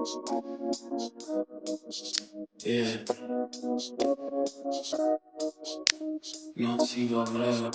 Yeah. Non si vorrebbe.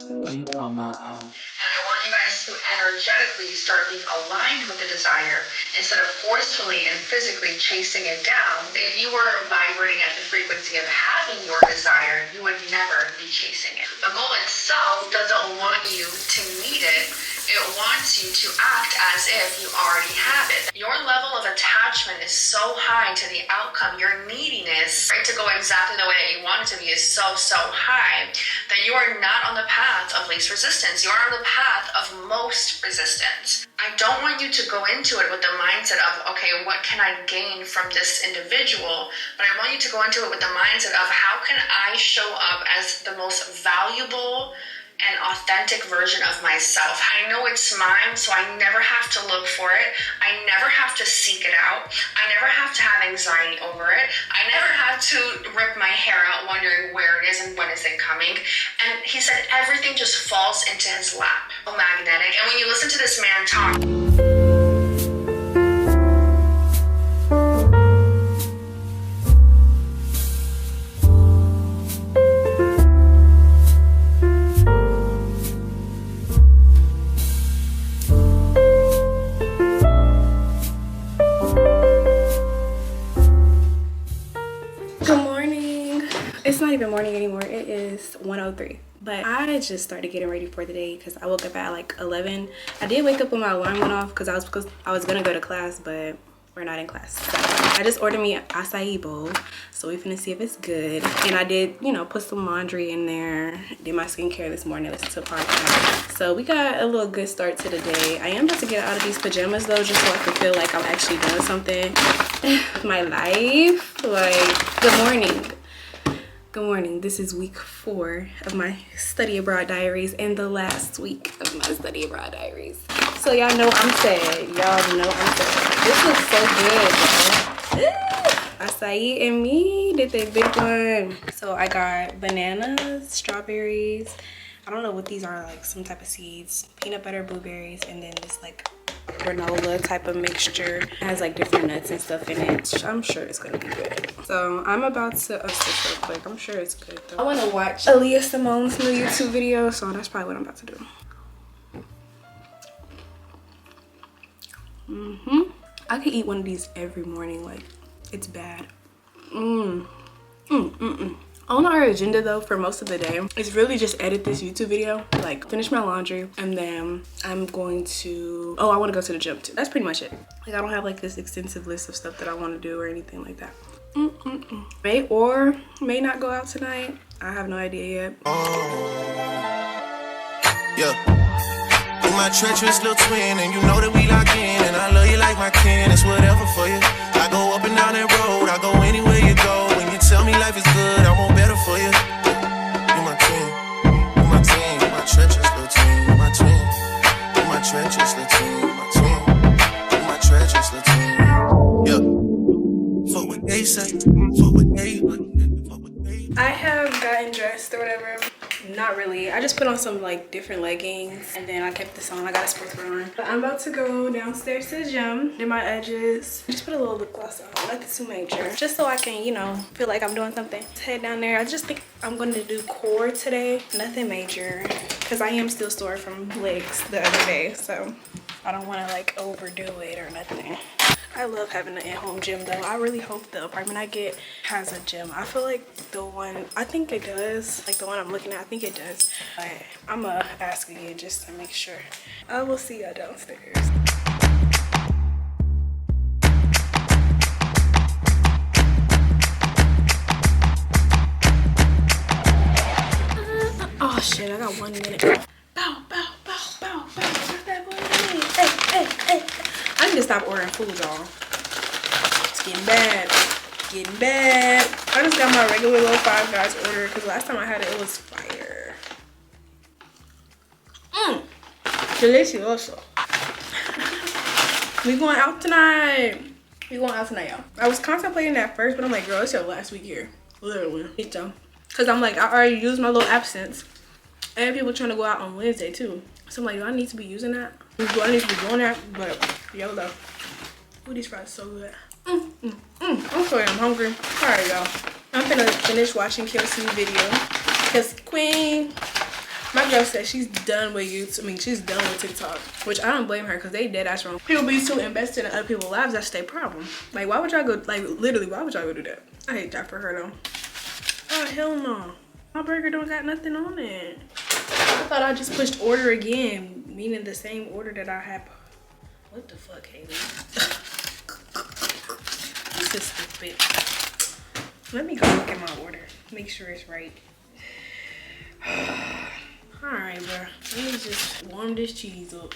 What you talking about? And I want you guys to energetically start being aligned with the desire instead of forcefully and physically chasing it down. If you were vibrating at the frequency of having your desire, you would never be chasing it. The goal itself doesn't want you to need it. It wants you to act as if you already have it. Your level of attachment is so high to the outcome. Your neediness, right, to go exactly the way that you want it to be is so high that you are not on the path of least resistance. You are on the path of most resistance. I don't want you to go into it with the mindset of, okay, what can I gain from this individual? But I want you to go into it with the mindset of, how can I show up as the most valuable and authentic version of myself? I know it's mine, so I never have to look for it. I never have to seek it out. I never have to have anxiety over it. I never have to rip my hair out wondering where it is and when is it coming. And he said everything just falls into his lap. So magnetic. And when you listen to this man talk, it's not even morning anymore. It is 1:03. But I just started getting ready for the day because I woke up at like 11. I did wake up when my alarm went off because I was gonna go to class, but we're not in class. So I just ordered me an acai bowl, so we're finna see if it's good. And I did, you know, put some laundry in there. Did my skincare this morning. Listened to a podcast. So we got a little good start to the day. I am about to get out of these pajamas though, just so I can feel like I'm actually doing something with my life. Like, good morning. Good morning. This is week 4 of my study abroad diaries and the last week of my study abroad diaries. So y'all know I'm sad. Y'all know I'm sad. This looks so good, y'all. Acai and me did the big one. So I got bananas, strawberries. I don't know what these are, like some type of seeds, peanut butter, blueberries, and then this like granola type of mixture. It has like different nuts and stuff in it. I'm sure it's gonna be good. So I'm about to assist real quick. I'm sure it's good though. I want to watch Aaliyah Simone's new YouTube video, so that's probably what I'm about to do. I could eat one of these every morning. Like, it's bad. On our agenda though for most of the day is really just edit this YouTube video, like finish my laundry, and then I'm going to, I want to go to the gym too. That's pretty much it. Like, I don't have like this extensive list of stuff that I want to do or anything like that. May or may not go out tonight. I have no idea yet. Yeah. You my treacherous little twin, and you know that we lock in, and I love you like my kin. It's whatever for you. I go up and down that road. I go anywhere you go. When you tell me life is good, I want better for you. You my twin. You my twin. You my treacherous little twin. You my twin. You my treacherous little twin. You my twin. You my treacherous little twin. Yeah. Fuck what they say. Fuck what they. I have gotten dressed or whatever. Not really. I just put on some like different leggings and then I kept this on. I got a sportswear on. But I'm about to go downstairs to the gym, do my edges. Just put a little lip gloss on, nothing too major. Just so I can, you know, feel like I'm doing something. Let's head down there. I just think I'm going to do core today. Nothing major because I am still sore from legs the other day. So I don't want to like overdo it or nothing. I love having an at-home gym though. I really hope the apartment I get has a gym. I feel like the one, I think it does. Like the one I'm looking at, I think it does. But I'm gonna ask again just to make sure. I will see y'all downstairs. Oh shit, I got 1 minute. Bow, bow, bow, bow, bow. Got that 1 minute. Hey. I need to stop ordering food, y'all. It's getting bad. Getting bad. I just got my regular little Five Guys order because last time I had it, it was fire. Delicioso. We going out tonight. Y'all. I was contemplating that first, but I'm like, girl, it's your last week here. Literally. Because I'm like, I already used my little absence. And people trying to go out on Wednesday, too. So I'm like, do I need to be using that? Do I need to be doing that? But YOLO. Ooh, these fries so good. I'm sorry, I'm hungry. Alright, y'all. I'm gonna finish watching Kelsey's video. Because Queen, my girl said she's done with YouTube. I mean, she's done with TikTok. Which I don't blame her because they dead ass wrong. People be too invested in other people's lives. That's their problem. Like, why would y'all go, like, literally, why would y'all go do that? I hate that for her, though. Oh, hell no. My burger don't got nothing on it. I thought I just pushed order again, meaning the same order that I had. What the fuck, Haley? This is stupid. Let me go look at my order. Make sure it's right. Alright, bro. Let me just warm this cheese up.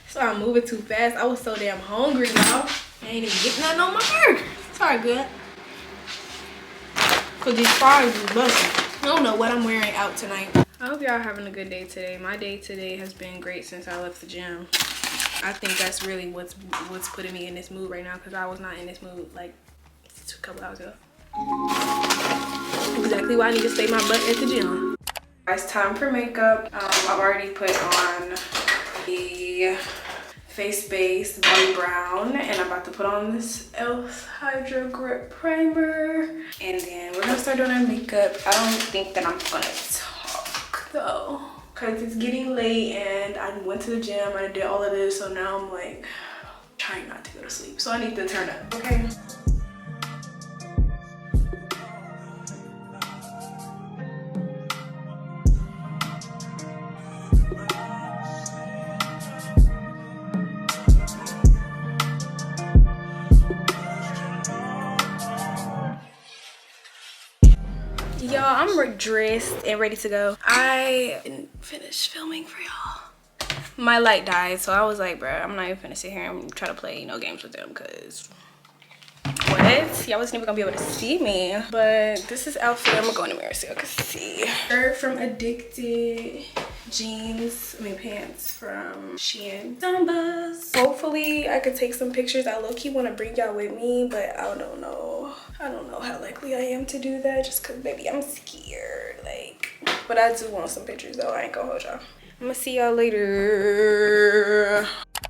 So I'm moving too fast. I was so damn hungry, y'all. I ain't even getting nothing on my burger. It's all good. Cause these fries is busting. I don't know what I'm wearing out tonight. I hope y'all having a good day today. My day today has been great since I left the gym. I think that's really what's putting me in this mood right now, because I was not in this mood like a couple hours ago. Exactly why I need to stay my butt at the gym. It's time for makeup. I've already put on the face base Bobbi Brown, and I'm about to put on this e.l.f. Hydro Grip Primer, and then we're gonna start doing our makeup. I don't think that I'm gonna talk though, because it's getting late and I went to the gym, I did all of this, so now I'm like trying not to go to sleep, so I need to turn up, okay? Y'all, I'm dressed and ready to go. I didn't finish filming for y'all. My light died, so I was like, bro, I'm not even finna sit here and try to play, you know, games with them, because what? Y'all wasn't even gonna be able to see me. But this is outfit. I'm gonna go in the mirror so y'all can see. Shirt from Addicted. Jeans, pants from Shein. Sambas. Hopefully I could take some pictures. I low-key want to bring y'all with me, but I don't know. I don't know how likely I am to do that, just because, baby, I'm scared. Like, but I do want some pictures, though. I ain't gonna hold y'all. I'm gonna see y'all later.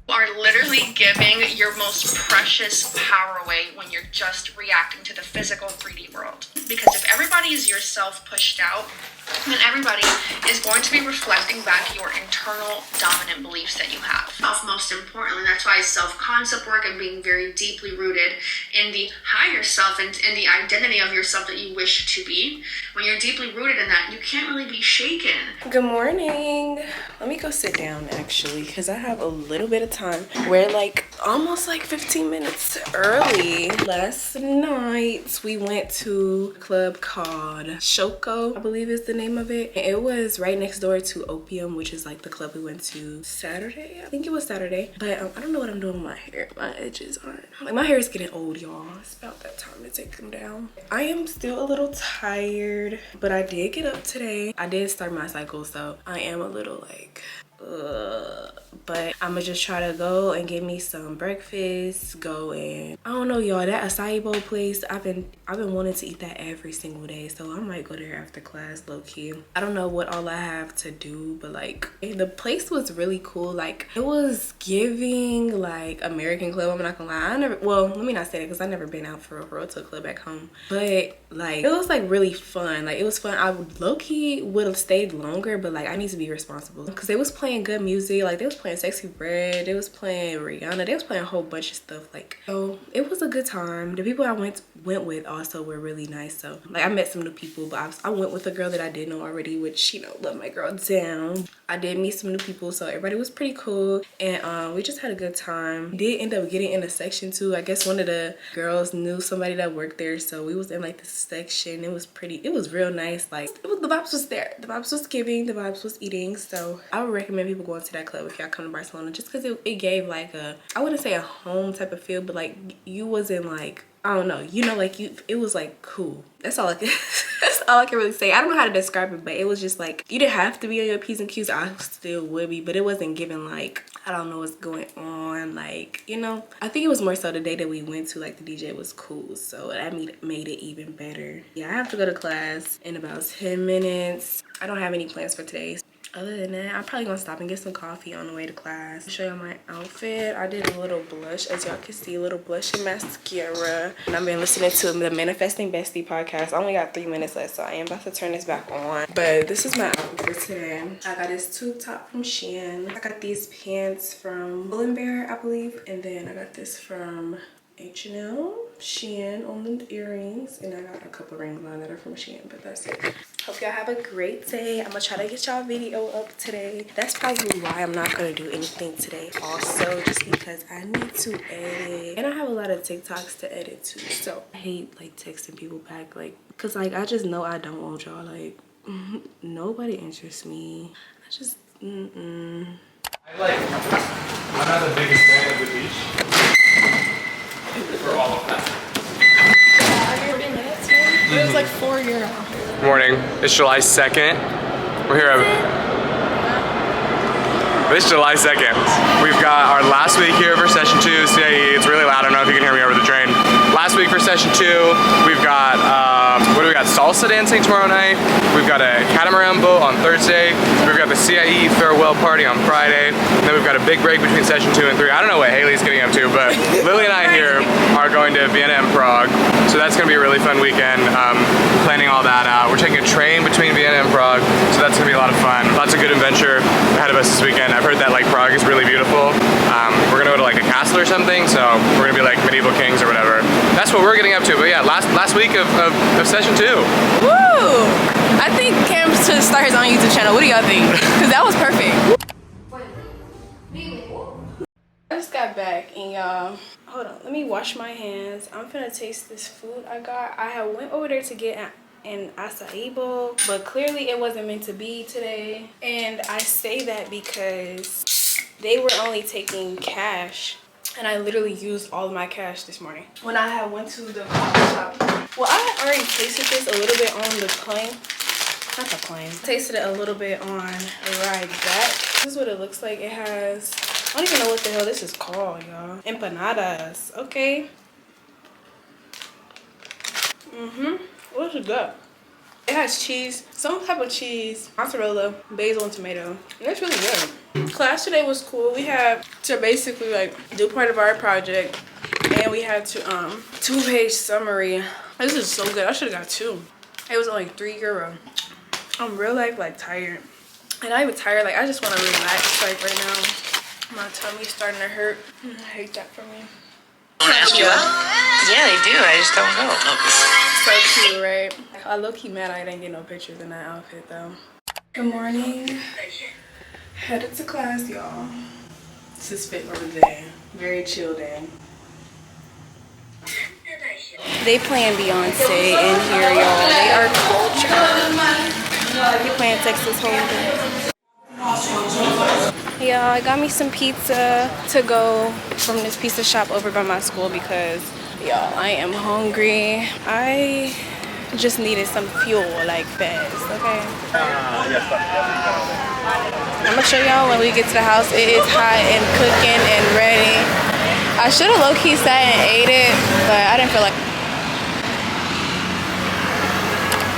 Are literally giving your most precious power away when you're just reacting to the physical 3D world. Because if everybody is yourself pushed out, then everybody is going to be reflecting back your internal dominant beliefs that you have. Most importantly, that's why self-concept work and being very deeply rooted in the higher self and in the identity of yourself that you wish to be. When you're deeply rooted in that, you can't really be shaken. Good morning. Let me go sit down actually, because I have a little bit of time. We're like almost like 15 minutes early. Last night we went to a club called Shoko, I believe is the name of it. It was right next door to Opium, which is like the club we went to Saturday. I think it was Saturday. But I don't know what I'm doing with my hair. My edges aren't. Like, my hair is getting old, y'all. It's about that time to take them down. I am still a little tired, but I did get up today. I did start my cycle, so I am a little like but I'm gonna just try to go and get me some breakfast, go and I don't know, y'all, that acai bowl place, I've been wanting to eat that every single day, so I might go there after class, low-key. I don't know what all I have to do, but like the place was really cool. Like, it was giving like American club. I'm not gonna lie, well, let me not say that because I never been out for real to a club back home, but like it was like really fun. Like, it was fun. I low-key would have stayed longer, but like I need to be responsible because they was playing good music. Like, they was playing Sexy Red, they was playing Rihanna, they was playing a whole bunch of stuff. Like, so it was a good time. The people I went with also were really nice. So like, I met some new people, but I went with a girl that I did know already, which, you know, love my girl down. I did meet some new people, so everybody was pretty cool, and we just had a good time. We did end up getting in a section too. I guess one of the girls knew somebody that worked there, so we was in like this section. It was real nice. Like, the vibes was there, the vibes was giving, the vibes was eating. So I would recommend people going to that club if y'all come to Barcelona, just because it gave like a, I wouldn't say a home type of feel, but like you wasn't like, I don't know, you know, like it was like cool. That's all I can that's all I can really say. I don't know how to describe it, but it was just like, you didn't have to be on your P's and Q's. I still would be, but it wasn't giving like, I don't know what's going on, like, you know. I think it was more so the day that we went to, like, the DJ was cool, so that made it even better. Yeah, I have to go to class in about 10 minutes. I don't have any plans for today. Other than that, I'm probably gonna stop and get some coffee on the way to class. Show you my outfit. I did a little blush, as y'all can see, a little blush and mascara. And I've been listening to the Manifesting Bestie podcast. I only got 3 minutes left, so I am about to turn this back on. But this is my outfit for today. I got this tube top from Shein. I got these pants from Bear, I believe. And then I got this from H&M, Shein on the earrings, and I got a couple rings on that are from Shein, but that's it. Hope y'all have a great day. I'm gonna try to get y'all video up today. That's probably why I'm not gonna do anything today also, just because I need to edit, and I have a lot of TikToks to edit too. So I hate like texting people back, like, cause like I just know I don't want y'all, like nobody interests me. I just I'm not the biggest fan of the beach. For all of that. It was like €4. Morning. It's July 2nd. We're here. It's July 2nd. We've got our last week here for session 2 CIE. It's really loud. I don't know if you can hear me over the train. Last week for session 2, we've got what do we got? Salsa dancing tomorrow night. We've got a catamaran boat on Thursday. We've got the CIE farewell party on Friday. And then we've got a big break between session 2 and 3. I don't know what Haley's getting up to, but Lily and I here are going to Vienna and Prague. So that's gonna be a really fun weekend. Planning all that out. We're taking a train between Vienna and Prague, so that's gonna be a lot of fun. Lots of good adventure ahead of us this weekend. I've heard that like Prague is really beautiful. We're gonna go to like a castle or something, so we're gonna be like medieval kings or whatever. That's what we're getting up to. But yeah, last week of session 2. Woo! I think Cam should start his own YouTube channel. What do y'all think? Because that was perfect. I just got back and y'all, hold on, let me wash my hands. I'm finna taste this food I got. I had went over there to get an acai bowl, but clearly it wasn't meant to be today. And I say that because they were only taking cash, and I literally used all of my cash this morning when I had went to the coffee shop. Well, I had already tasted this a little bit on the plane. Not the plane. Tasted it a little bit on a ride back. This is what it looks like. It has, I don't even know what the hell this is called, y'all. Empanadas. Okay. What is that? It has cheese, some type of cheese, mozzarella, basil, and tomato. And it's really good. Class today was cool. We had to basically like do part of our project, and we had to 2-page summary. This is so good. I should have got 2. It was only €3. I'm real life like tired, and not even tired, like I just want to relax like right now. My tummy's starting to hurt. I hate that for me. Ask you out? Yeah, they do. I just don't go. So cute, right? I low-key mad I didn't get no pictures in that outfit though. Good morning. Headed to class, y'all. This is fit for the day. Very chill day. They playing Beyonce in here, y'all. They are culture. They playing Texas Hold'em. Yeah, I got me some pizza to go from this pizza shop over by my school because, y'all, I am hungry. I just needed some fuel, like fast, okay? I'm gonna show y'all when we get to the house. It is hot and cooking and ready. I should have low-key sat and ate it, but I didn't feel like.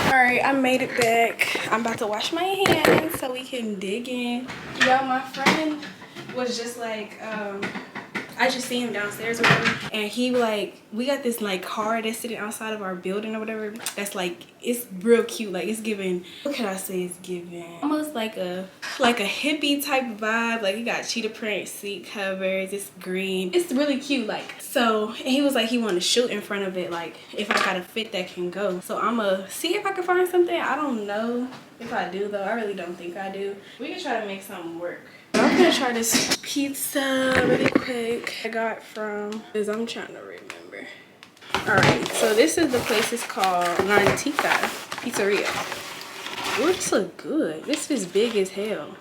Alright, I made it back. I'm about to wash my hands so we can dig in. Y'all, my friend was just like, I just see him downstairs or whatever, and he like, we got this like car that's sitting outside of our building or whatever, that's like, it's real cute, like it's giving, what can I say, it's giving almost like a hippie type vibe. Like, you got cheetah print seat covers, it's green, it's really cute. Like, so, and he was like, he wanted to shoot in front of it, like if I got a fit that can go. So I'ma see if I can find something. I don't know if I do though. I really don't think I do. We can try to make something work. I'm gonna try this pizza really quick. I got from, because I'm trying to remember. Alright, so this is the place. It's called L'Antica Pizzeria. Ooh, this look good. This is big as hell.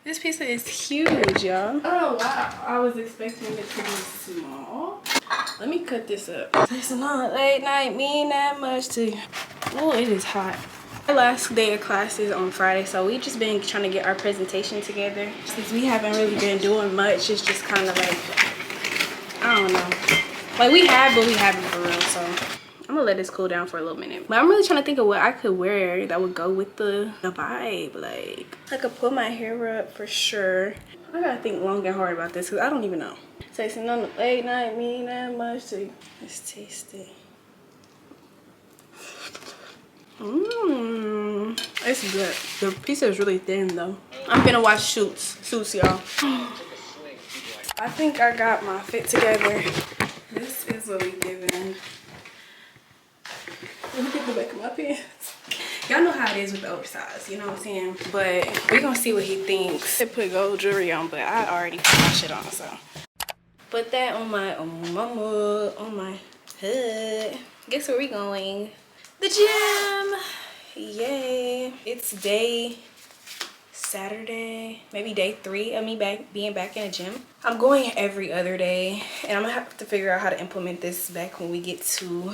This pizza is huge, y'all. I don't know why I was expecting it to be small. Let me cut this up. It's not late night mean that much to you. Oh, it is hot. Our last day of class is on Friday, so we just been trying to get our presentation together. Since we haven't really been doing much, it's just kind of like, I don't know. Like, we have, but we haven't for real, so I'm gonna let this cool down for a little minute. But I'm really trying to think of what I could wear that would go with the vibe. Like, I could put my hair up for sure. I gotta think long and hard about this because I don't even know. Tasting on the late night mean that much to you. Let's taste it. It's good. The pizza is really thin though. I'm gonna watch Suits, y'all. I think I got my fit together. This is what we giving. Let me get the back of my pants. Y'all know how it is with the oversized, you know what I'm saying? But we're gonna see what he thinks. I put gold jewelry on, but I already put my shit on, so. Put that on my mug, on my hood. Guess where we going? The gym. Yay. It's Saturday, maybe day 3 of me being back in the gym. I'm going every other day, and I'm gonna have to figure out how to implement this back when we get to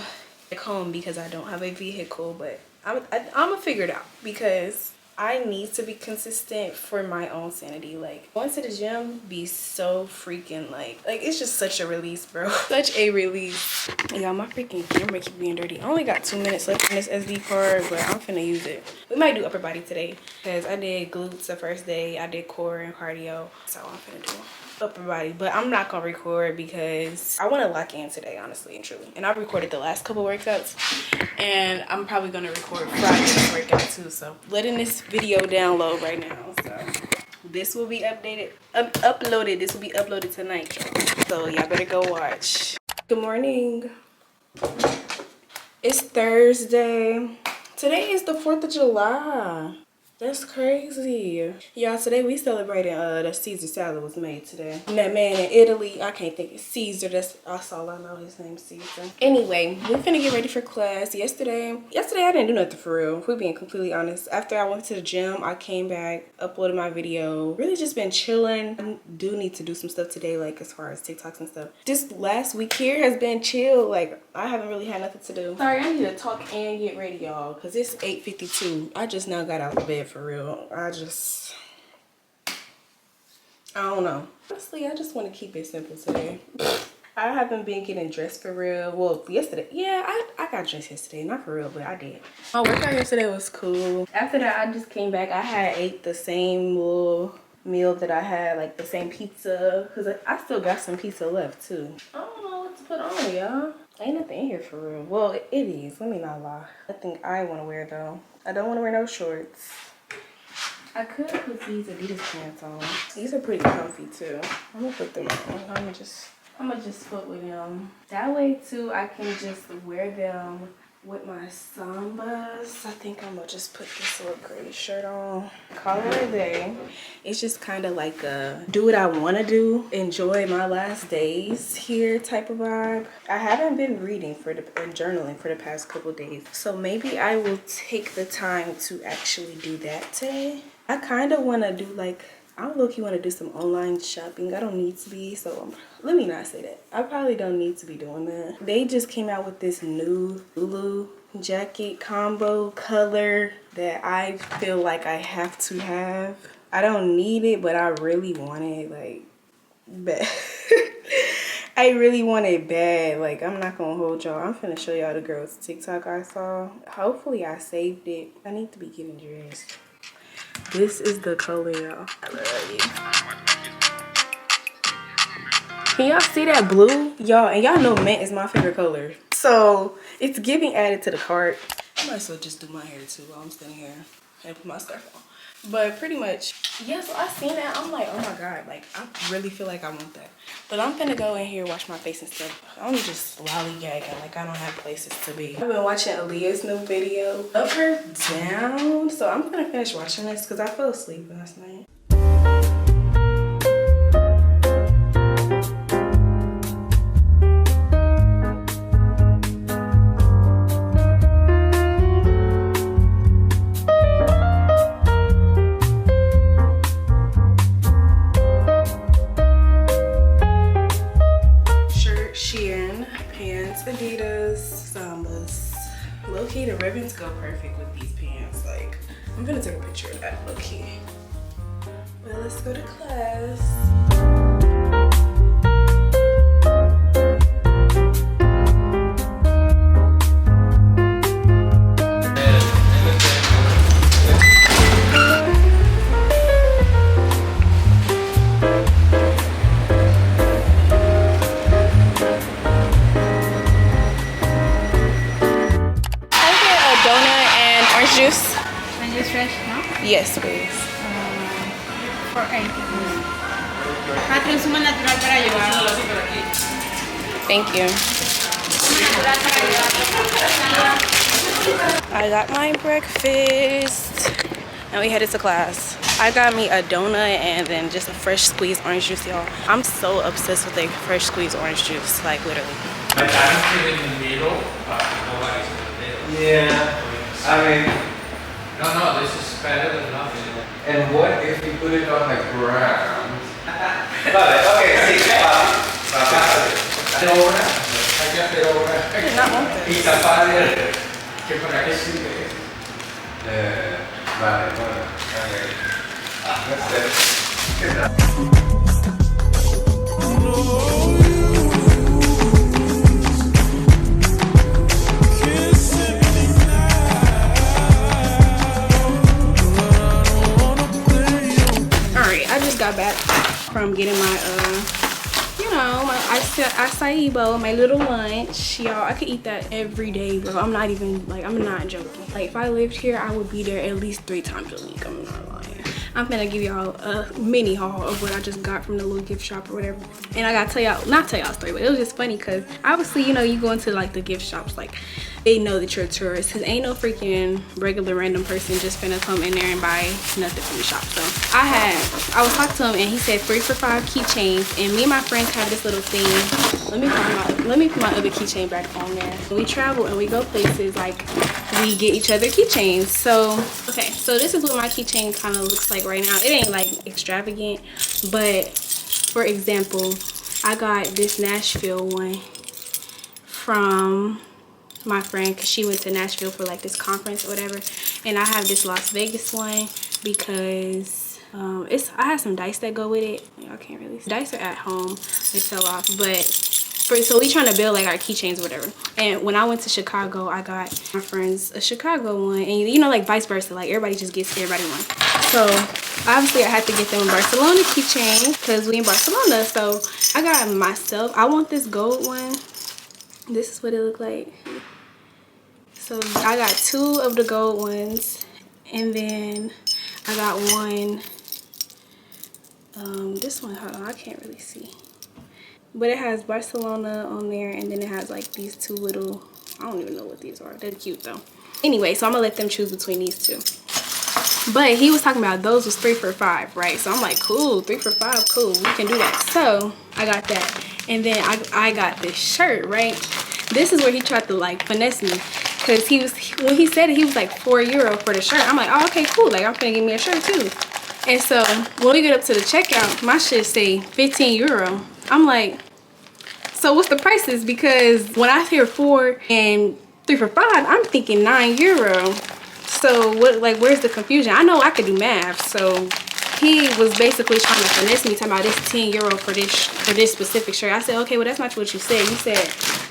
home because I don't have a vehicle, but I'm gonna figure it out because I need to be consistent for my own sanity. Like, going to the gym be so freaking like it's just such a release, bro. Such a release. Y'all, my freaking camera keep being dirty. I only got 2 minutes left in this SD card, but I'm finna use it. We might do upper body today because I did glutes the first day. I did core and cardio, so I'm finna do upper body, but I'm not gonna record because I want to lock in today, honestly and truly. And I've recorded the last couple workouts, and I'm probably gonna record Friday's workout too. So letting this video download right now. So this will be uploaded. This will be uploaded tonight, y'all. So y'all better go watch. Good morning. It's Thursday. Today is the 4th of July. That's crazy. Y'all, today we celebrating the Caesar salad was made today. And that man in Italy, I can't think of Caesar. That's all I know. His name's Caesar. Anyway, we're finna get ready for class. Yesterday I didn't do nothing for real. If we're being completely honest. After I went to the gym, I came back, uploaded my video. Really just been chilling. I do need to do some stuff today, like as far as TikToks and stuff. This last week here has been chill. Like, I haven't really had nothing to do. Sorry, I need to talk and get ready, y'all, because it's 8:52. I just now got out of bed for real. I don't know. Honestly, I just want to keep it simple today. I haven't been getting dressed for real. Well, yesterday, yeah, I got dressed yesterday. Not for real, but I did. My workout yesterday was cool. After that, I just came back. I had ate the same little meal that I had, like the same pizza, because I still got some pizza left too. I don't know what to put on, y'all. Ain't nothing in here for real. Well, it is. Let me not lie. Nothing I want to wear though. I don't want to wear no shorts. I could put these Adidas pants on. These are pretty comfy too. I'm gonna put them on. I'm gonna just foot with them. That way too, I can just wear them with my Sambas. I think I'm gonna just put this little gray shirt on. Call it a day. It's just kind of like a do what I want to do, enjoy my last days here type of vibe. I haven't been reading and journaling for the past couple days, so maybe I will take the time to actually do that today. I kind of want to do like, I don't know if you want to do some online shopping. I don't need to be, so let me not say that. I probably don't need to be doing that. They just came out with this new Lulu jacket combo color that I feel like I have to have. I don't need it, but I really want it, like, bad. I really want it bad. Like, I'm not gonna hold y'all. I'm finna show y'all the girl's TikTok I saw. Hopefully I saved it. I need to be getting dressed. This is the color, y'all. I love it. Can y'all see that blue? Y'all, and y'all know mint is my favorite color. So it's giving added to the cart. I might as well just do my hair too while I'm standing here and put my stuff on. But pretty much, yeah, so I seen that. I'm like, oh my God, like, I really feel like I want that. But I'm finna go in here, wash my face and stuff. I'm just lollygagging, like I don't have places to be. I've been watching Aaliyah's new video, Up Her Down. So I'm gonna finish watching this because I fell asleep last night. Shein, pants, Adidas, Sambas. Low-key, the ribbons go perfect with these pants. Like, I'm gonna take a picture of that low-key. Well, let's go to class. Patria suma natural para llevar. Thank you. I got my breakfast and we headed to class. I got me a donut and then just a fresh squeezed orange juice, y'all. I'm so obsessed with a fresh squeezed orange juice, like literally. My dad's in the middle, but nobody's in the middle. Yeah, I mean, No, this is better than nothing. and what if you put it on the ground? Vale, okay, sí, ahora. Hay que hacer ahora. I did not want Y this. tapar el... ¿Qué para qué sirve? Vale, bueno, okay. ¿Qué tal? Alright, I just got back from getting my you know, my acai bowl, my little lunch. Y'all, I could eat that every day, bro. I'm not even, like, I'm not joking. Like, if I lived here, I would be there at least 3 times a week. I'm not lying. I'm gonna give y'all a mini haul of what I just got from the little gift shop or whatever. And I gotta tell y'all, not tell y'all a story, but it was just funny because obviously, you know, you go into like the gift shops, like they know that you're a tourist, because ain't no freaking regular random person just finna come in there and buy nothing from the shop. So I was talking to him and he said 3 for $5 keychains, and me and my friends have this little thing. Let me put my other keychain back on there. When we travel and we go places, like we get each other keychains. So okay, so this is what my keychain kind of looks like right now. It ain't like extravagant, but for example, I got this Nashville one from my friend because she went to Nashville for like this conference or whatever, and I have this Las Vegas one because I have some dice that go with it. Y'all can't really see. Dice are at home, they fell off, but so we trying to build like our keychains or whatever. And when I went to Chicago, I got my friends a Chicago one, and you know, like vice versa, like everybody just gets everybody one. So obviously I had to get them a Barcelona keychain because we in Barcelona. So I got myself, I want this gold one. This is what it looked like. So I got 2 of the gold ones, and then I got one, this one, hold on, I can't really see, but it has Barcelona on there, and then it has like these 2 little, I don't even know what these are. They're cute though. Anyway, so I'm gonna let them choose between these 2. But he was talking about those was 3 for $5, right? So I'm like, cool, 3 for $5, cool, we can do that. So I got that, and then I got this shirt, right? This is where he tried to like finesse me, because when he said it, he was like €4 for the shirt. I'm like, oh, okay, cool, like I'm gonna give me a shirt too. And so when we get up to the checkout, my shit say €15. I'm like, so what's the prices? Because when I hear 4 and 3 for $5, I'm thinking €9. So what, like, where's the confusion? I know I could do math. So he was basically trying to finesse me, talking about this €10 for this specific shirt. I said, okay, well that's not what you said.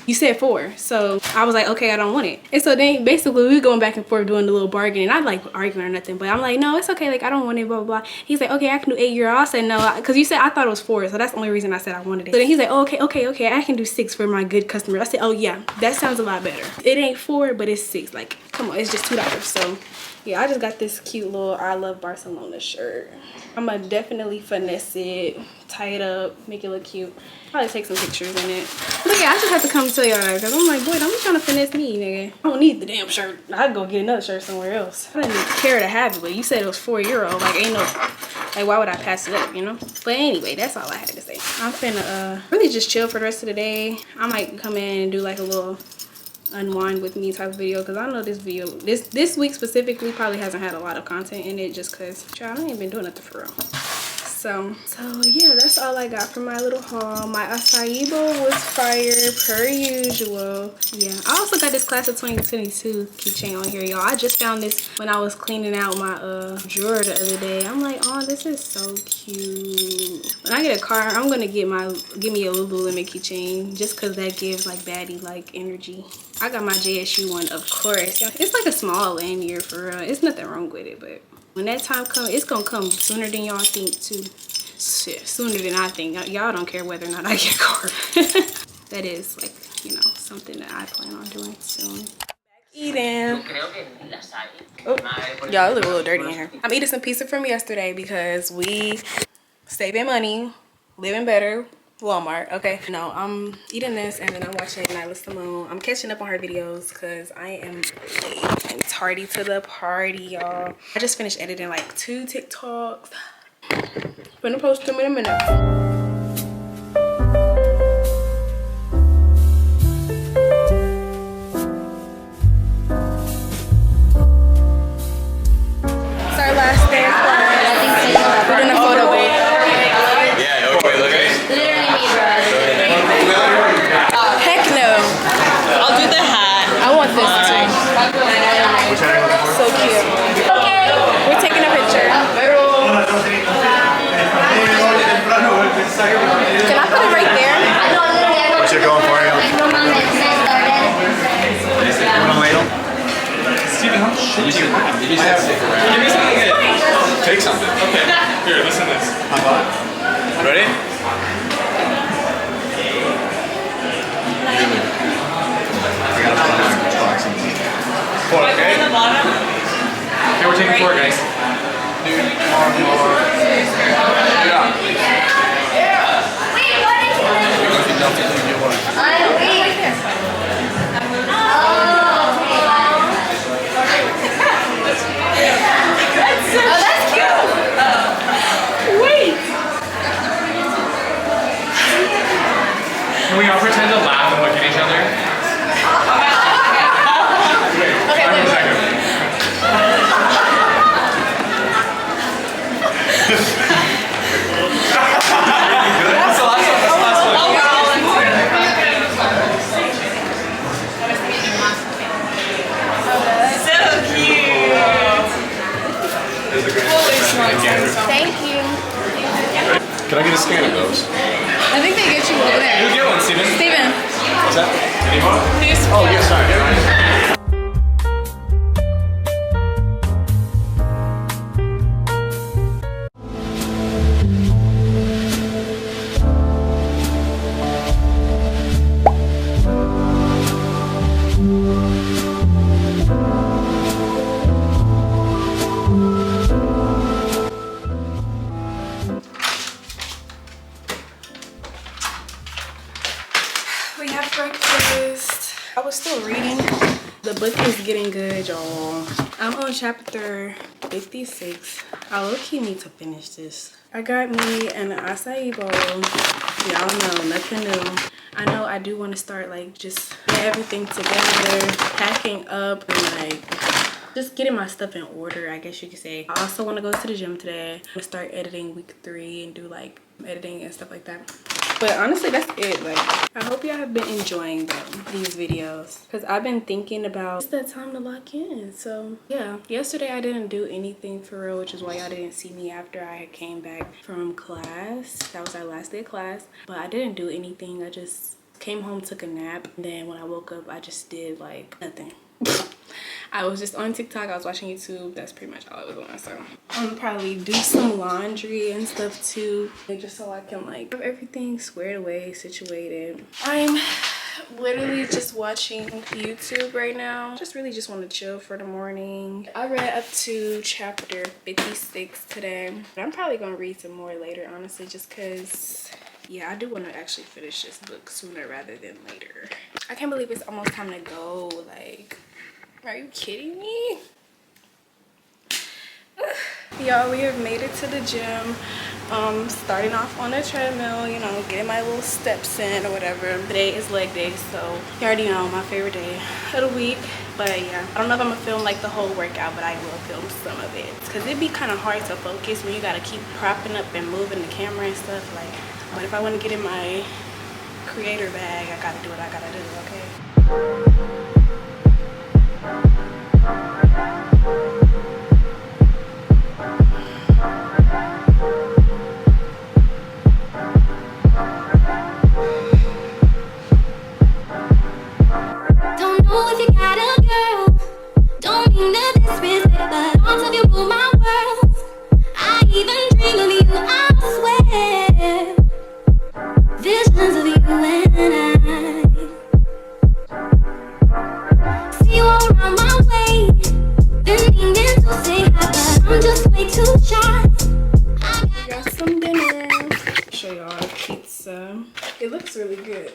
You said 4. So I was like, okay, I don't want it. And so then basically we going back and forth doing the little bargain, and I like arguing or nothing, but I'm like, no, it's okay, like I don't want it, blah blah blah. He's like, okay, I can do €8. I said no, because you said I thought it was 4, so that's the only reason I said I wanted it. So then he's like, oh, okay, I can do 6 for my good customer. I said, oh yeah, that sounds a lot better. It ain't 4, but it's 6. Like, come on, it's just $2. So yeah, I just got this cute little I love Barcelona shirt. I'm gonna definitely finesse it, tie it up, make it look cute. Probably take some pictures in it. But yeah, I just have to come tell y'all that, because I'm like, boy, don't be trying to finesse me, nigga. I don't need the damn shirt. I'd go get another shirt somewhere else. I didn't even care to have it, but you said it was €4. Like, ain't no, like, why would I pass it up, you know? But anyway, that's all I had to say. I'm finna really just chill for the rest of the day. I might come in and do like a little unwind with me type of video, because I know this video, this week specifically, probably hasn't had a lot of content in it, just because I ain't been doing nothing for real. So yeah, that's all I got for my little haul. My acai bowl was fire per usual. Yeah, I also got this class of 2022 keychain on here, y'all. I just found this when I was cleaning out my drawer the other day. I'm like, oh, this is so cute. When I get a car, I'm gonna give me a Lululemon keychain, just because that gives like baddie like energy. I got my JSU one, of course. It's like a small lanyard for real. It's nothing wrong with it, but when that time comes, it's gonna come sooner than y'all think too. Shit, sooner than I think. Y'all don't care whether or not I get a car. That is, like, you know, something that I plan on doing soon. Eating. Oh, y'all, it look a little dirty in here. I'm eating some pizza from yesterday because we saving money, living better. Walmart. Okay, no, I'm eating this and then I'm watching Nyla Simone. I'm catching up on her videos because I am late and tardy to the party, y'all. I just finished editing like 2 TikToks. Gonna post them in a minute. It's our last day of class. We're doing a photo booth. Heck no. I'll do the hat. I want this too. So cute. We're taking a picture. Can I put it right there? What you going for, Steven, how much shit do you have? Did you say stick around? Give me something good. Take something. Okay. Here, listen to this. Ready? I gotta put on the box. 4, okay? Okay, we're taking 4, guys. Dude, more. Oh, that's cute. Wait. Can we all pretend to laugh and look at each other? Okay, Wait a second. That's the last one. That's the last one. So cute. Thank you. Can I get a scan of those? I think they get you over there. You get one, Steven. Steven. What's that? Any more? Oh, yes, sorry. We have breakfast. I was still reading. The book is getting good, y'all. I'm on chapter 56. I low-key need to finish this. I got me an acai bowl. Y'all know, nothing new. I know I do want to start like just getting everything together, packing up, and like just getting my stuff in order, I guess you could say. I also want to go to the gym today. I'm gonna start editing week 3 and do like editing and stuff like that. But honestly, that's it. Like, I hope y'all have been enjoying these videos because I've been thinking about it's that time to lock in. So yeah, yesterday I didn't do anything for real, which is why y'all didn't see me after I came back from class. That was our last day of class, but I didn't do anything. I just came home, took a nap, and then when I woke up I just did like nothing. I was just on TikTok, I was watching YouTube. That's pretty much all I was doing. So I'm probably do some laundry and stuff too, just so I can like have everything squared away, situated. I'm literally just watching YouTube right now. Just really just want to chill for the morning. I read up to chapter 56 today. I'm probably gonna read some more later, honestly, just because yeah, I do want to actually finish this book sooner rather than later. I can't believe it's almost time to go. Like, are you kidding me? Y'all, we have made it to the gym. Starting off on a treadmill, you know, getting my little steps in or whatever. Today is leg day, so you already know my favorite day of the week. But yeah, I don't know if I'm gonna film like the whole workout, but I will film some of it because it'd be kind of hard to focus when you gotta keep propping up and moving the camera and stuff. Like, but if I want to get in my creator bag, I gotta do what I gotta do, okay? Don't know if you got a girl. Don't mean to disrespect, but on top you rule my world. I even dream of you, I swear. Visions of you and I. show y'all the pizza. It looks really good.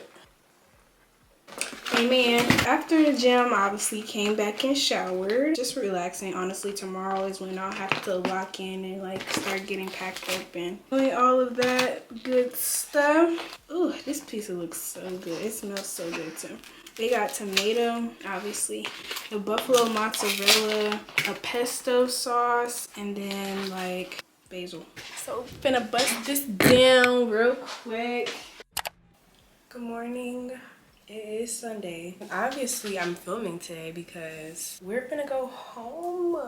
Hey man, after the gym, I obviously came back and showered. Just relaxing. Honestly, tomorrow is when I'll have to lock in and like start getting packed up and doing all of that good stuff. Ooh, this pizza looks so good. It smells so good too. They got tomato, obviously, the buffalo mozzarella, a pesto sauce, and then like basil. So finna bust this down real quick. Good morning. It is Sunday. Obviously, I'm filming today because we're gonna go home.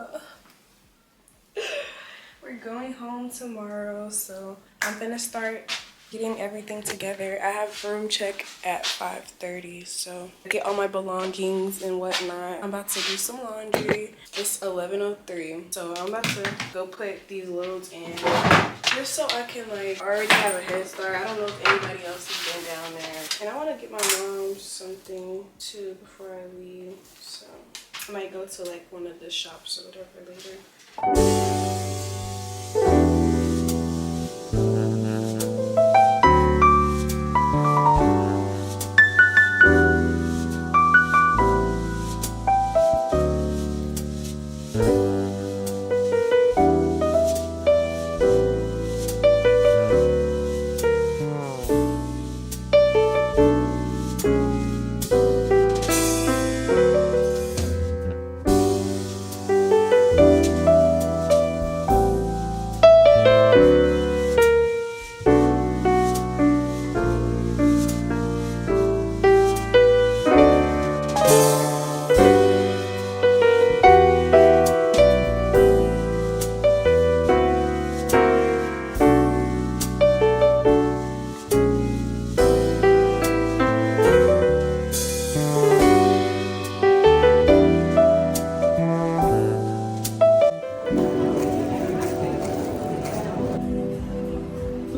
We're going home tomorrow, so I'm gonna start getting everything together. I have room check at 5:30, so get all my belongings and whatnot. I'm about to do some laundry. It's 11:03, so I'm about to go put these loads in just so I can like already have a head start. I don't know if anybody else has been down there, and I want to get my mom something too before I leave, so I might go to like one of the shops or whatever later.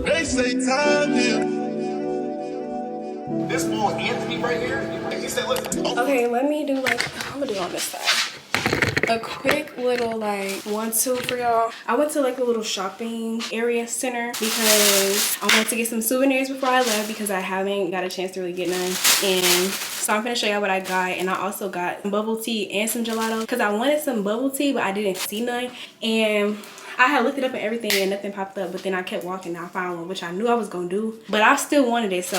They say time here. This boy Anthony right here, he said, listen. Okay, let me do like, I'm gonna do on this side. A quick little like 1-2 for y'all. I went to like a little shopping area center because I wanted to get some souvenirs before I left because I haven't got a chance to really get none. And so I'm gonna show y'all what I got. And I also got some bubble tea and some gelato because I wanted some bubble tea, but I didn't see none. And I had looked it up and everything and nothing popped up, but then I kept walking and I found one, which I knew I was gonna do, but I still wanted it, so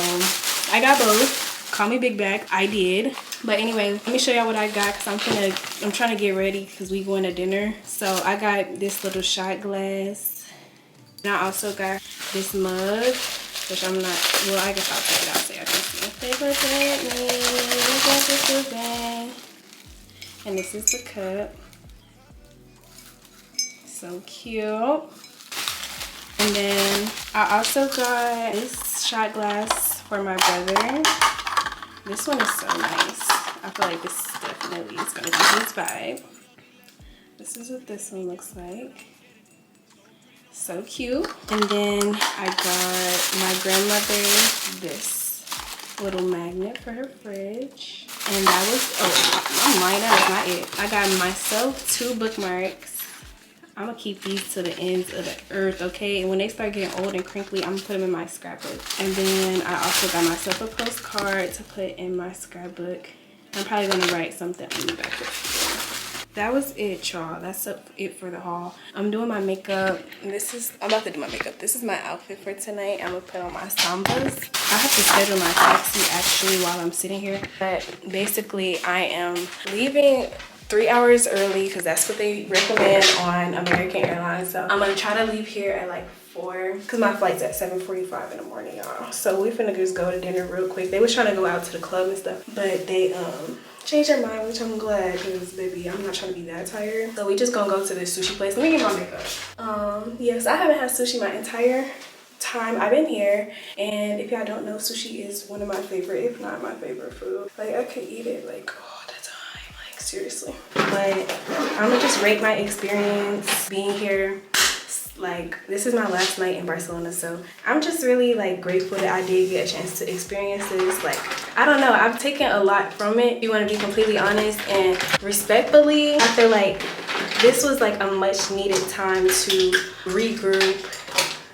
I got both. Call me big bag, I did. But anyway, let me show y'all what I got because I'm trying to get ready because we going to dinner. So I got this little shot glass. And I also got this mug, which I'm not, well, I guess I'll take it out so y'all can see. And this is the cup. So cute. And then I also got this shot glass for my brother. This one is so nice. I feel like this definitely is gonna be his vibe. This is what this one looks like. So cute. And then I got my grandmother this little magnet for her fridge. And that was, oh, I'm lying, that was not it. I got myself 2 bookmarks. I'm gonna keep these to the ends of the earth, okay? And when they start getting old and crinkly, I'm gonna put them in my scrapbook. And then I also got myself a postcard to put in my scrapbook. I'm probably gonna write something on the back of it. That was it, y'all. That's it for the haul. I'm doing my makeup. I'm about to do my makeup. This is my outfit for tonight. I'm gonna put on my sambas. I have to schedule my taxi actually while I'm sitting here. But basically, I am leaving 3 hours early because that's what they recommend on American Airlines. So I'm gonna try to leave here at like 4 because my flight's at 7:45 in the morning, y'all. So we finna just go to dinner real quick. They was trying to go out to the club and stuff, but they changed their mind, which I'm glad because baby, I'm not trying to be that tired. So we just gonna go to this sushi place. Let me get my makeup. Yes, I haven't had sushi my entire time I've been here, and if y'all don't know, sushi is one of my favorite, if not my favorite food. Like I could eat it like all the time, like seriously. But I'm gonna just rate my experience being here. Like this is my last night in Barcelona, so I'm just really like grateful that I did get a chance to experience this. Like I don't know, I've taken a lot from it, if you want to be completely honest, and respectfully I feel like this was like a much needed time to regroup,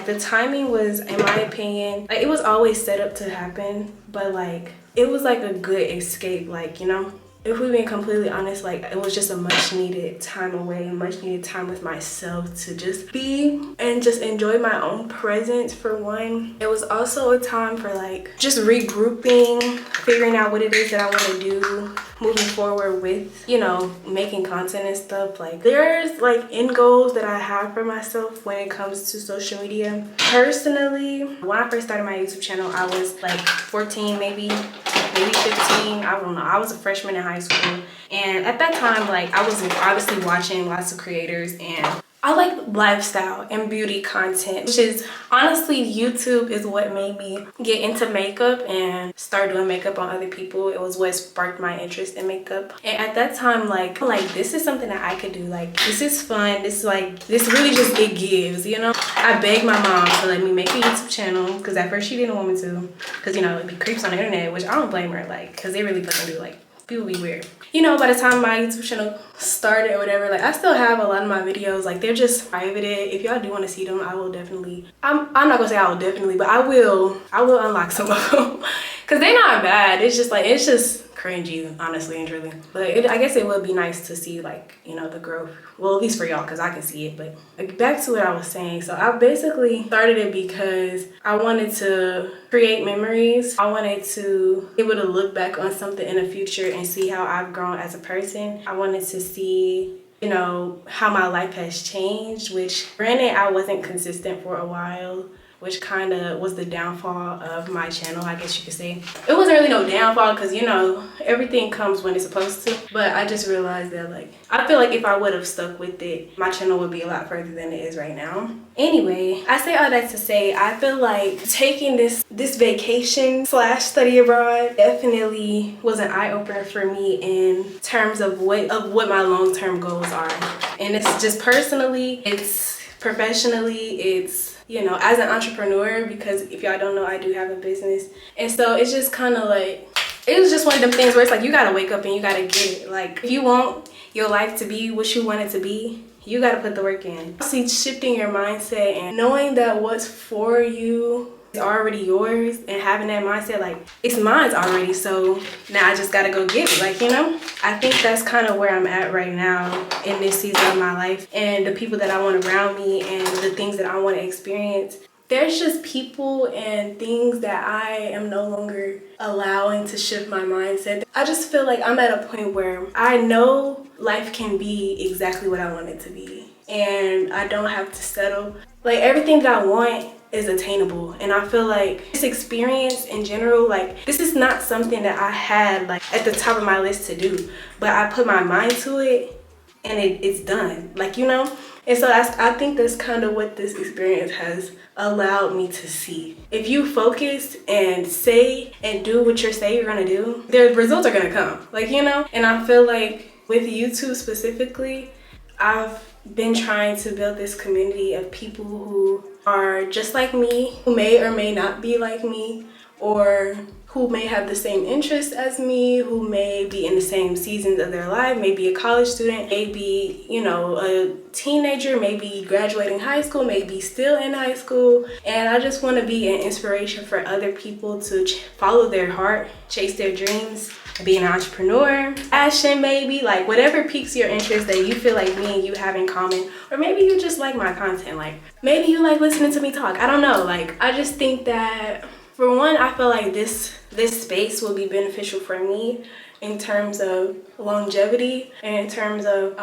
the timing was, in my opinion, like it was always set up to happen, but like it was like a good escape, like, you know. If we're being completely honest, like it was just a much needed time away, much needed time with myself to just be and just enjoy my own presence for one. It was also a time for like just regrouping, figuring out what it is that I want to do moving forward with, you know, making content and stuff. Like there's like end goals that I have for myself when it comes to social media. Personally, when I first started my YouTube channel, I was like 14, maybe 15, I don't know. I was a freshman in high school, and at that time, like I was obviously watching lots of creators, and I like lifestyle and beauty content, which is honestly, YouTube is what made me get into makeup and start doing makeup on other people. It was what sparked my interest in makeup. And at that time, like this is something that I could do. Like this is fun. This really just, it gives, you know. I begged my mom to let me make a YouTube channel because at first she didn't want me to, because you know it'd be creeps on the internet, which I don't blame her, like because they really fucking do, like people be weird. You know, by the time my YouTube channel started or whatever, like I still have a lot of my videos, like they're just privated. If y'all do want to see them, I will definitely, I'm not gonna say I will definitely, but I will unlock some of them because they're not bad. It's just like, it's just cringy, honestly and truly. But I guess it would be nice to see, like, you know, the growth. Well, at least for y'all, because I can see it. But like, back to what I was saying. So I basically started it because I wanted to create memories. I wanted to be able to look back on something in the future and see how I've grown as a person. I wanted to see, you know, how my life has changed, which granted I wasn't consistent for a while, which kind of was the downfall of my channel, I guess you could say. It wasn't really no downfall because, you know, everything comes when it's supposed to. But I just realized that, like, I feel like if I would have stuck with it, my channel would be a lot further than it is right now. Anyway, I say all that to say, I feel like taking this vacation / study abroad definitely was an eye-opener for me in terms of what my long-term goals are. And it's just personally, it's professionally, it's, you know, as an entrepreneur, because if y'all don't know, I do have a business. And so it's just kind of like, it was just one of them things where it's like, you gotta wake up and you gotta get it. Like, if you want your life to be what you want it to be, you gotta put the work in. See, shifting your mindset and knowing that what's for you is already yours, and having that mindset like, it's mine already, so now I just gotta go get it, like, you know. I think that's kind of where I'm at right now in this season of my life, and the people that I want around me and the things that I want to experience. There's just people and things that I am no longer allowing to shift my mindset. I just feel like I'm at a point where I know life can be exactly what I want it to be, and I don't have to settle. Like, everything that I want is attainable, and I feel like this experience in general, like, this is not something that I had like at the top of my list to do, but I put my mind to it and it's done, like, you know. And so I think that's kind of what this experience has allowed me to see. If you focus and say and do what you say you're gonna do, the results are gonna come, like, you know. And I feel like with YouTube specifically, I've been trying to build this community of people who are just like me, who may or may not be like me, or who may have the same interests as me, who may be in the same seasons of their life, maybe a college student, maybe, you know, a teenager, maybe graduating high school, maybe still in high school. And I just want to be an inspiration for other people to follow their heart, chase their dreams, be an entrepreneur, passion, maybe, like whatever piques your interest that you feel like me and you have in common. Or maybe you just like my content, like maybe you like listening to me talk, I don't know. Like, I just think that, for one, I feel like this space will be beneficial for me in terms of longevity and in terms of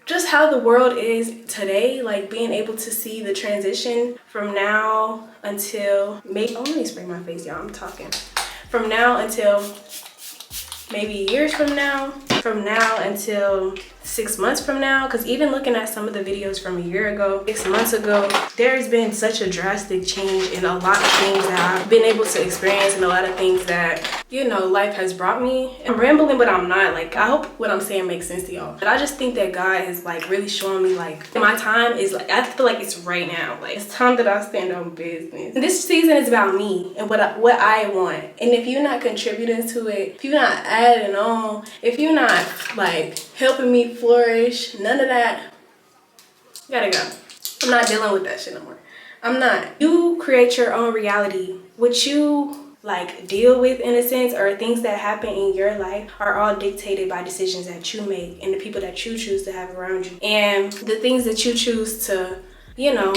just how the world is today, like being able to see the transition from now until maybe, oh, let me spray my face, y'all, I'm talking. From now until maybe years from now until 6 months from now, because even looking at some of the videos from a year ago, 6 months ago, there's been such a drastic change in a lot of things that I've been able to experience, and a lot of things that, you know, life has brought me. I'm rambling, but I'm not. Like, I hope what I'm saying makes sense to y'all. But I just think that God is like really showing me, like, my time is like, I feel like it's right now. Like, it's time that I stand on business. And this season is about me and what I want. And if you're not contributing to it, if you're not adding on, if you're not like helping me flourish, none of that, you gotta go. I'm not dealing with that shit no more. I'm not. You create your own reality. What you like deal with in a sense, or things that happen in your life, are all dictated by decisions that you make and the people that you choose to have around you, and the things that you choose to, you know,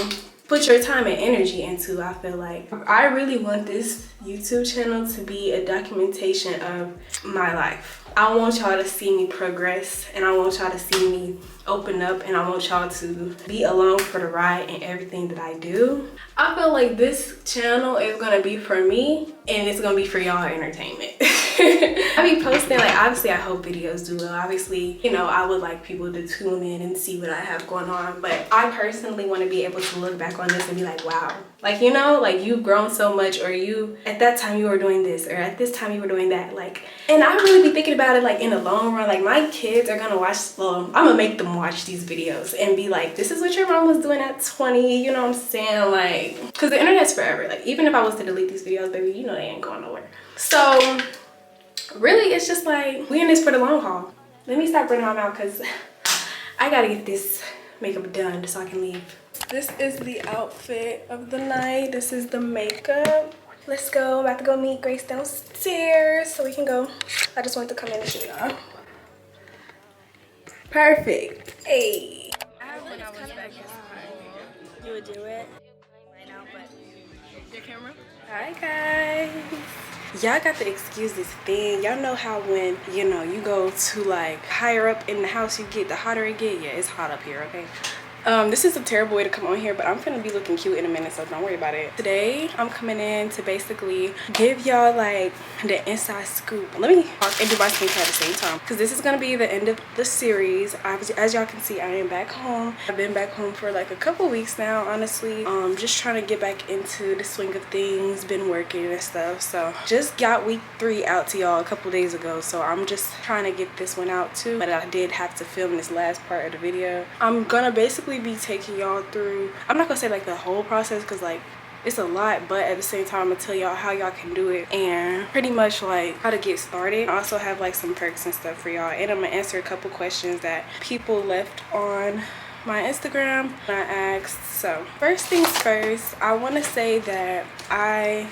put your time and energy into. I feel like I really want this YouTube channel to be a documentation of my life. I want y'all to see me progress, and I want y'all to see me open up, and I want y'all to be along for the ride in everything that I do. I feel like this channel is gonna be for me, and it's gonna be for y'all entertainment. I be posting, like, obviously I hope videos do well. Obviously, you know, I would like people to tune in and see what I have going on, but I personally want to be able to look back on this and be like, wow, like, you know, like, you've grown so much, or you at that time you were doing this, or at this time you were doing that, like. And I really be thinking about it, like, in the long run, like, my kids are gonna watch, well, I'm gonna make them watch these videos and be like, this is what your mom was doing at 20, you know what I'm saying? Like, because the internet's forever. Like, even if I was to delete these videos, baby, you know they ain't going nowhere. So really, it's just like, we in this for the long haul. Let me stop running my mouth, because I gotta get this makeup done so I can leave. This is the outfit of the night. This is the makeup. Let's go. I'm about to go meet Grace downstairs so we can go. I just wanted to come in and show y'all. Perfect. Hey. When I was back, you would do it right now, but your camera. Hi guys. Y'all got to excuse this thing. Y'all know how when, you know, you go to like higher up in the house you get, the hotter it get. Yeah, it's hot up here, okay? This is a terrible way to come on here, but I'm gonna be looking cute in a minute, so don't worry about it. Today, I'm coming in to basically give y'all like the inside scoop. Let me talk and do my skincare at the same time, because this is gonna be the end of the series. As y'all can see, I am back home. I've been back home for like a couple weeks now, honestly. Just trying to get back into the swing of things, been working and stuff. So just got week 3 out to y'all a couple days ago, so I'm just trying to get this one out too. But I did have to film this last part of the video. I'm gonna basically be taking y'all through, I'm not gonna say like the whole process, because like it's a lot, but at the same time I'm gonna tell y'all how y'all can do it and pretty much like how to get started. I also have like some perks and stuff for y'all, and I'm gonna answer a couple questions that people left on my Instagram when I asked. So first things first, I want to say that I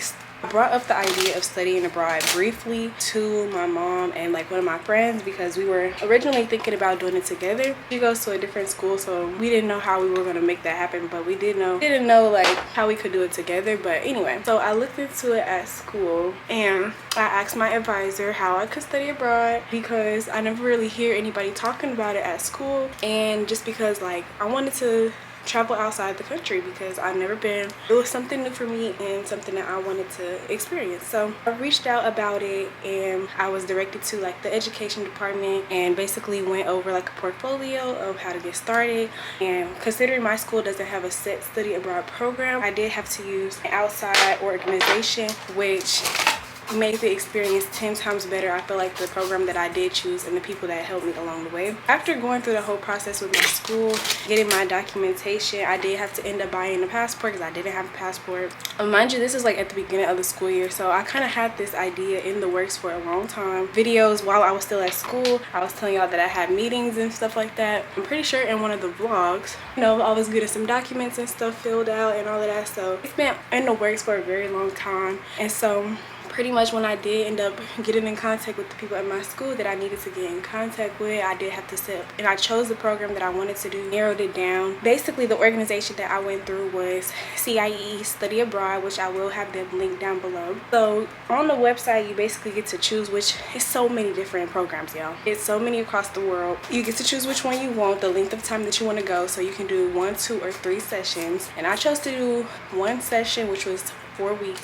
brought up the idea of studying abroad briefly to my mom and like one of my friends, because we were originally thinking about doing it together. She goes to a different school, so we didn't know how we were going to make that happen, but we didn't know like how we could do it together. But anyway, so I looked into it at school and I asked my advisor how I could study abroad, because I never really hear anybody talking about it at school, and just because like I wanted to travel outside the country because I've never been. It was something new for me and something that I wanted to experience. So I reached out about it, and I was directed to like the education department and basically went over like a portfolio of how to get started. And considering my school doesn't have a set study abroad program, I did have to use an outside organization, which made the experience 10 times better. I feel like the program that I did choose and the people that helped me along the way. After going through the whole process with my school, getting my documentation, I did have to end up buying a passport because I didn't have a passport. Mind you, this is like at the beginning of the school year, so I kind of had this idea in the works for a long time. Videos while I was still at school, I was telling y'all that I had meetings and stuff like that. I'm pretty sure in one of the vlogs, you know, I was getting some documents and stuff filled out and all of that. So it's been in the works for a very long time. And so pretty much when I did end up getting in contact with the people at my school that I needed to get in contact with, I did have to set up, and I chose the program that I wanted to do, narrowed it down. Basically, the organization that I went through was CIE Study Abroad, which I will have them linked down below. So on the website, you basically get to choose which, it's so many different programs, y'all. It's so many across the world. You get to choose which one you want, the length of time that you want to go, so you can do 1, 2, or 3 sessions. And I chose to do 1 session, which was 4 weeks.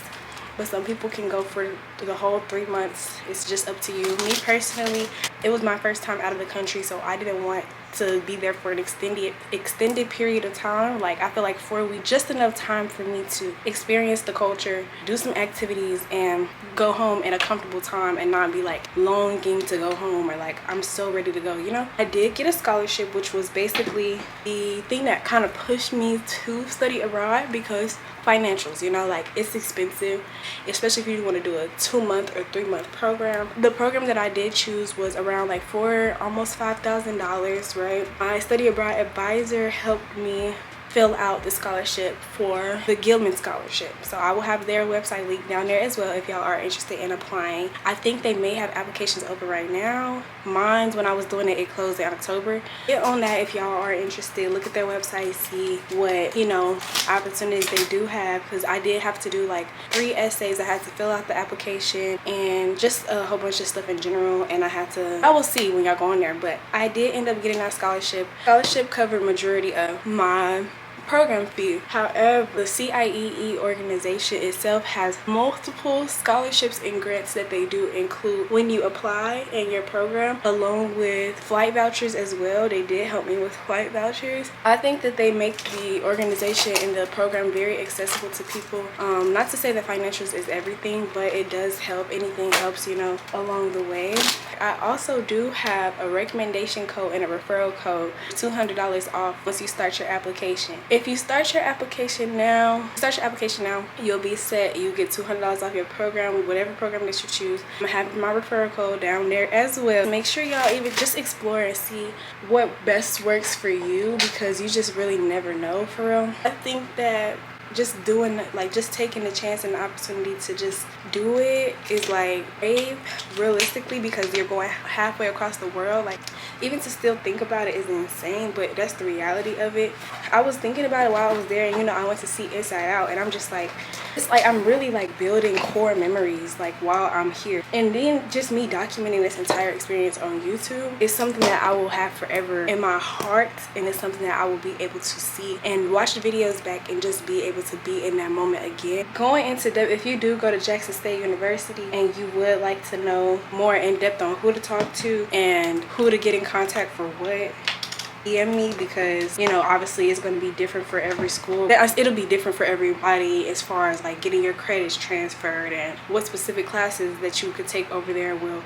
But some people can go for the whole 3 months. It's just up to you. Me personally, it was my first time out of the country, so I didn't want to be there for an extended period of time. Like, I feel like 4 weeks, just enough time for me to experience the culture, do some activities, and go home in a comfortable time and not be like longing to go home or like I'm so ready to go, you know. I did get a scholarship, which was basically the thing that kind of pushed me to study abroad, because financials, you know, like it's expensive, especially if you want to do a 2-month or 3-month program. The program that I did choose was around like almost $5,000, right? My study abroad advisor helped me fill out the scholarship for the Gilman Scholarship. So I will have their website linked down there as well if y'all are interested in applying. I think they may have applications open right now. Mine's, when I was doing it, it closed in October. Get on that if y'all are interested. Look at their website, see what, you know, opportunities they do have, because I did have to do like 3 essays. I had to fill out the application and just a whole bunch of stuff in general, and I will see when y'all go on there. But I did end up getting that scholarship. Scholarship covered majority of my program fee. However, the CIEE organization itself has multiple scholarships and grants that they do include when you apply in your program, along with flight vouchers as well. They did help me with flight vouchers. I think that they make the organization and the program very accessible to people. Not to say that financials is everything, but it does help. Anything helps, you know, along the way. I also do have a recommendation code and a referral code, $200 off once you start your application. If you start your application now, you'll be set. You get $200 off your program, whatever program that you choose. I'm gonna have my referral code down there as well. Make sure y'all even just explore and see what best works for you, because you just really never know, for real. I think that just doing, like, just taking the chance and the opportunity to just do it is like brave, realistically, because you're going halfway across the world. Like, even to still think about it is insane, but that's the reality of it. I was thinking about it while I was there, and you know, I went to see Inside Out, and I'm just like, it's like I'm really like building core memories like while I'm here. And then just me documenting this entire experience on YouTube is something that I will have forever in my heart, and it's something that I will be able to see and watch the videos back and just be able to be in that moment again. Going into depth, if you do go to Jackson State University and you would like to know more in depth on who to talk to and who to get in contact for what, DM me, because, you know, obviously it's going to be different for every school. It'll be different for everybody as far as like getting your credits transferred, and what specific classes that you could take over there will,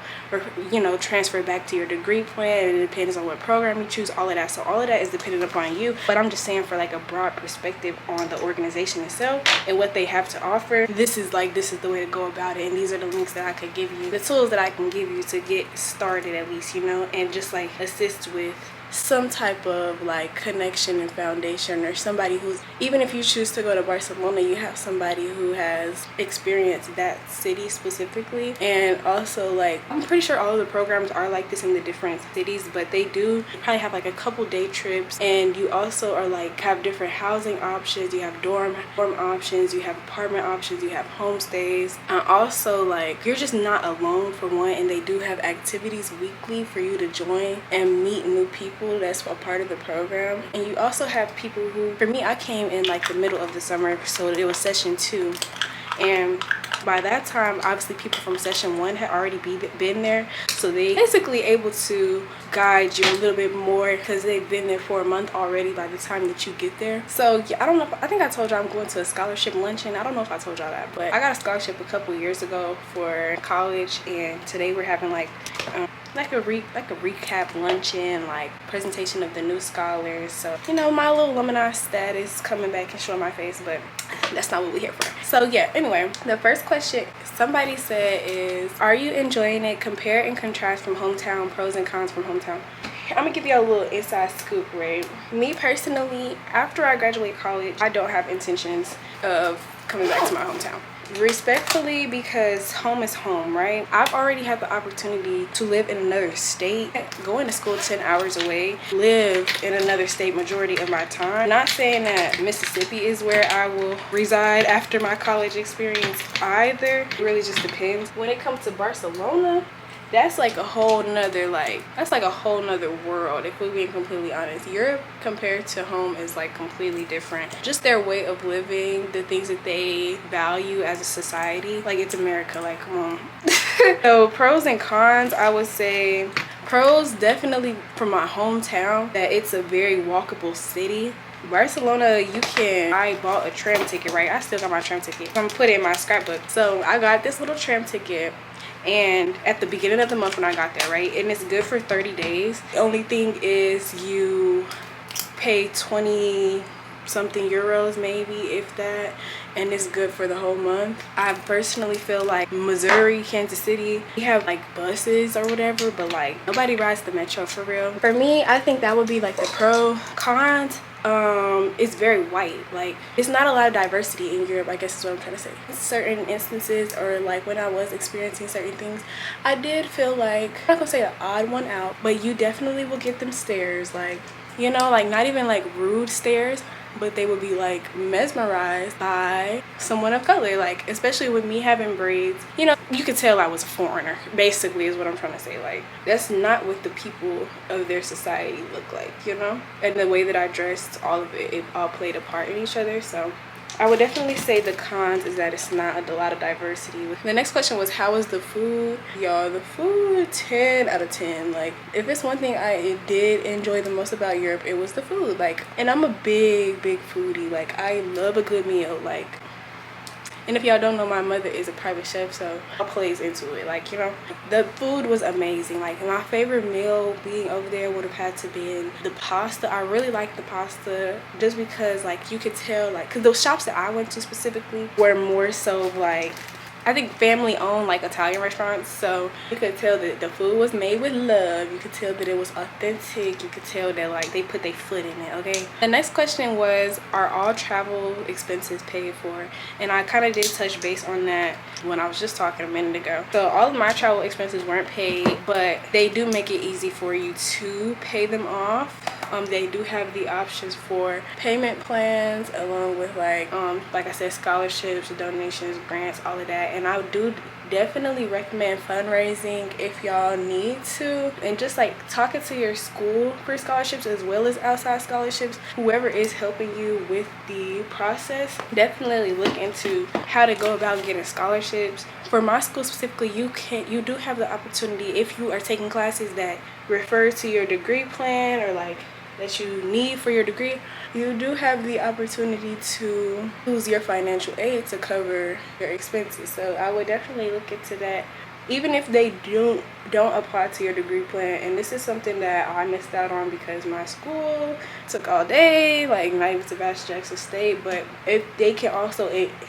you know, transfer back to your degree plan. And it depends on what program you choose, all of that. So all of that is dependent upon you, but I'm just saying for like a broad perspective on the organization itself and what they have to offer, this is the way to go about it. And these are the links that I could give you, the tools that I can give you to get started, at least, you know, and just like assist with some type of like connection and foundation, or somebody who's, even if you choose to go to Barcelona, you have somebody who has experienced that city specifically. And also, like, I'm pretty sure all of the programs are like this in the different cities, but they do probably have like a couple day trips, and you also are like have different housing options. You have dorm options, you have apartment options, you have homestays, and also like you're just not alone, for one. And they do have activities weekly for you to join and meet new people that's a part of the program. And you also have people who, for me, I came in like the middle of the summer, so it was session 2, and by that time obviously people from session 1 had already been there, so they basically able to guide you a little bit more because they've been there for a month already by the time that you get there. So yeah, I don't know I think I told y'all I'm going to a scholarship luncheon. I don't know if I told y'all that, but I got a scholarship a couple years ago for college, and today we're having like a recap luncheon, like presentation of the new scholars. So, you know, my little alumni status coming back and showing my face, but that's not what we're here for. So yeah, anyway, the first question somebody said is, are you enjoying it? Compare and contrast from hometown, pros and cons from hometown. I'm gonna give you a little inside scoop, right? Me personally, after I graduate college, I don't have intentions of coming back to my hometown. Respectfully, because home is home, right? I've already had the opportunity to live in another state, going to school 10 hours away, live in another state majority of my time. Not saying that Mississippi is where I will reside after my college experience either. It really just depends. When it comes to Barcelona, that's like a whole nother world, if we're being completely honest. Europe compared to home is like completely different. Just their way of living, the things that they value as a society, like it's America, like come on. So pros and cons, I would say pros definitely from my hometown, that it's a very walkable city. Barcelona, I bought a tram ticket, right? I still got my tram ticket. I'm gonna put it in my scrapbook. So I got this little tram ticket, and at the beginning of the month when I got there, right, and it's good for 30 days. The only thing is you pay 20 something euros, maybe, if that, and it's good for the whole month. I personally feel like Missouri, Kansas City, we have like buses or whatever, but like nobody rides the metro for real. For me, I think that would be like the pro. Cons, it's very white. Like, it's not a lot of diversity in Europe, I guess is what I'm trying to say. Certain instances, or like when I was experiencing certain things, I did feel like, I'm not gonna say an odd one out, but you definitely will get them stares, like, you know, like not even like rude stares, but they would be like mesmerized by someone of color. Like, especially with me having braids, you know, you could tell I was a foreigner, basically, is what I'm trying to say. Like, that's not what the people of their society look like, you know. And the way that I dressed, all of it all played a part in each other. So I would definitely say the cons is that it's not a lot of diversity. The next question was, how was the food? Y'all, the food, 10 out of 10. Like, if it's one thing I did enjoy the most about Europe, it was the food. Like, and I'm a big foodie. Like, I love a good meal. Like, and if y'all don't know, my mother is a private chef, so it plays into it. Like, you know, the food was amazing. Like, my favorite meal being over there would have had to be the pasta. I really liked the pasta just because, like, you could tell, like, because those shops that I went to specifically were more so like, I think family owned, like, Italian restaurants, so you could tell that the food was made with love. You could tell that it was authentic. You could tell that, like, they put their foot in it. Okay, the next question was, are all travel expenses paid for? And I kind of did touch base on that when I was just talking a minute ago. So all of my travel expenses weren't paid, but they do make it easy for you to pay them off. They do have the options for payment plans, along with like I said, scholarships, donations, grants, all of that. And I do definitely recommend fundraising if y'all need to, and just like talking to your school for scholarships as well as outside scholarships. Whoever is helping you with the process, definitely look into how to go about getting scholarships. For my school specifically, you do have the opportunity, if you are taking classes that refer to your degree plan or like that you need for your degree, you do have the opportunity to use your financial aid to cover your expenses. So I would definitely look into that, even if they don't apply to your degree plan. And this is something that I missed out on because my school took all day, like not even to Bash Jackson State, but if they can also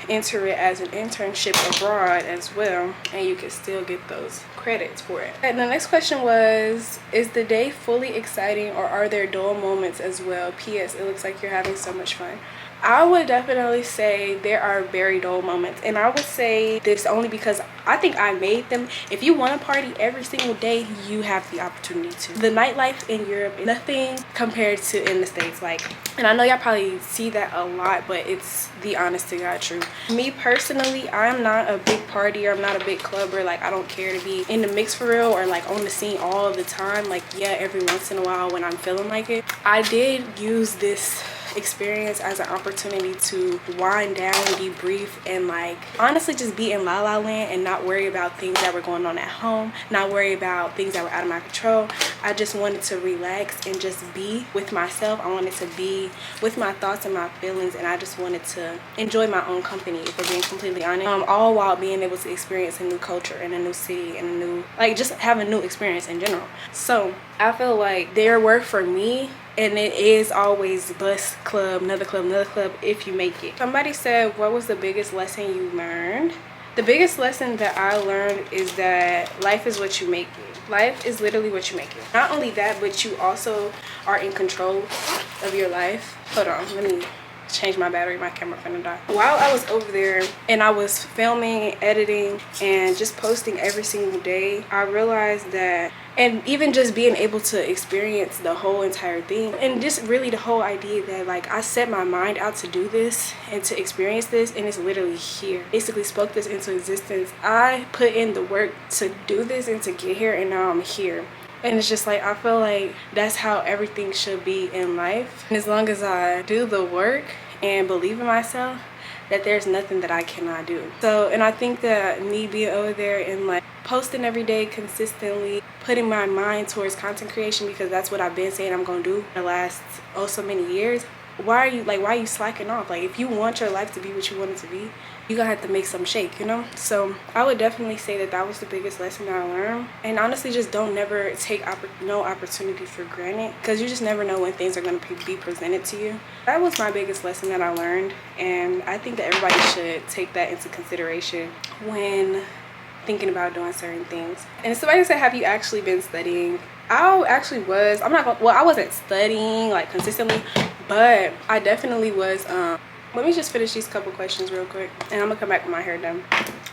enter it as an internship abroad as well, and you can still get those credits for it. And the next question was, is the day fully exciting or are there dull moments as well? P.S. It looks like you're having so much fun. I would definitely say there are very dull moments, and I would say this only because I think I made them. If you want to party every single day, you have the opportunity to. The nightlife in Europe is nothing compared to in the States. Like, and I know y'all probably see that a lot, but it's the honest to God truth. Me personally, I'm not a big partier. I'm not a big clubber. Like, I don't care to be in the mix for real or like on the scene all the time. Like, yeah, every once in a while when I'm feeling like it. I did use this experience as an opportunity to wind down, debrief, and like honestly just be in la la land and not worry about things that were going on at home, not worry about things that were out of my control. I just wanted to relax and just be with myself. I wanted to be with my thoughts and my feelings, and I just wanted to enjoy my own company, if we're being completely honest, all while being able to experience a new culture and a new city and a new, like, just have a new experience in general. So I feel like there were, for me, and it is always bus club, another club if you make it. Somebody said, what was the biggest lesson you learned? The biggest lesson that I learned is that life is what you make it. Life is literally what you make it. Not only that, but you also are in control of your life. Hold on, let me change my battery. My camera finna die. While I was over there and I was filming, editing, and just posting every single day, I realized that, and even just being able to experience the whole entire thing, and just really the whole idea that like I set my mind out to do this and to experience this, and it's literally here. Basically spoke this into existence. I put in the work to do this and to get here, and now I'm here. And it's just like, I feel like that's how everything should be in life. And as long as I do the work and believe in myself, that there's nothing that I cannot do. So, and I think that me being over there and like posting every day consistently, putting my mind towards content creation, because that's what I've been saying I'm gonna do the last so many years. Why are you slacking off? Like, if you want your life to be what you want it to be, you gonna have to make some shake, you know? So I would definitely say that that was the biggest lesson that I learned. And honestly, just don't never take no opportunity for granted, because you just never know when things are gonna be presented to you. That was my biggest lesson that I learned, and I think that everybody should take that into consideration when thinking about doing certain things. And somebody said, have you actually been studying? I actually was. I wasn't studying like consistently, But I definitely was let me just finish these couple questions real quick and I'm gonna come back with my hair done.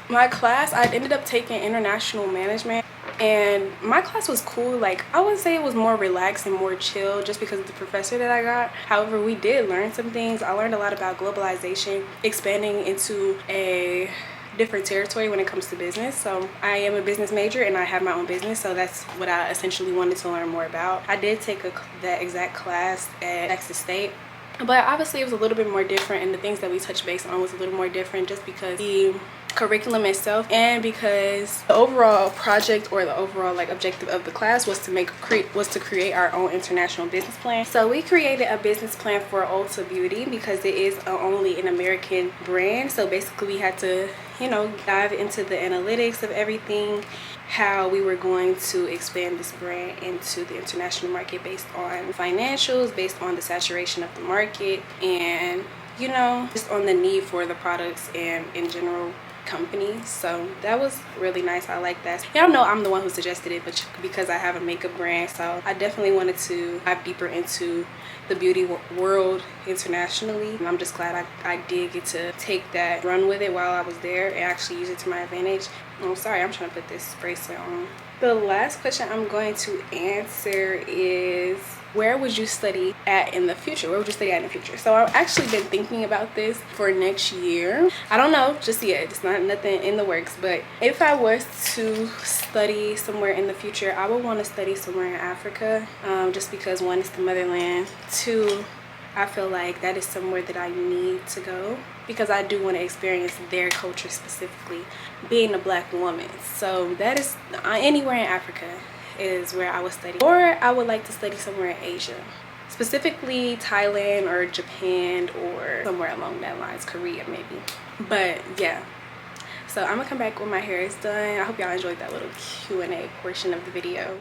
My class, I ended up taking international management, and my class was cool. Like, I would say it was more relaxed and more chill just because of the professor that I got. However, we did learn some things. I learned a lot about globalization, expanding into a different territory when it comes to business. So I am a business major and I have my own business, so that's what I essentially wanted to learn more about. I did take that exact class at Texas State, but obviously it was a little bit more different, and the things that we touched base on was a little more different just because the curriculum itself, and because the overall project or the overall like objective of the class was to create our own international business plan. So we created a business plan for Ulta Beauty because it is only an American brand. So basically we had to, you know, dive into the analytics of everything, how we were going to expand this brand into the international market based on financials, based on the saturation of the market, and, you know, just on the need for the products and in general companies. So that was really nice. I like that. Y'all know I'm the one who suggested it, but because I have a makeup brand, so I definitely wanted to dive deeper into the beauty world internationally, and I'm just glad I did get to take that run with it while I was there and actually use it to my advantage. Oh, sorry, I'm trying to put this bracelet on. The last question I'm going to answer is, where would you study at in the future? Where would you study at in the future? So I've actually been thinking about this for next year. I don't know just yet. It's not nothing in the works. But if I was to study somewhere in the future, I would want to study somewhere in Africa. Just because, one, it's the motherland. Two, I feel like that is somewhere that I need to go because I do want to experience their culture, specifically being a black woman. So that is anywhere in Africa is where I would study. Or I would like to study somewhere in Asia, specifically Thailand or Japan or somewhere along that lines, Korea maybe. But yeah, so I'm gonna come back when my hair is done. I hope y'all enjoyed that little Q&A portion of the video.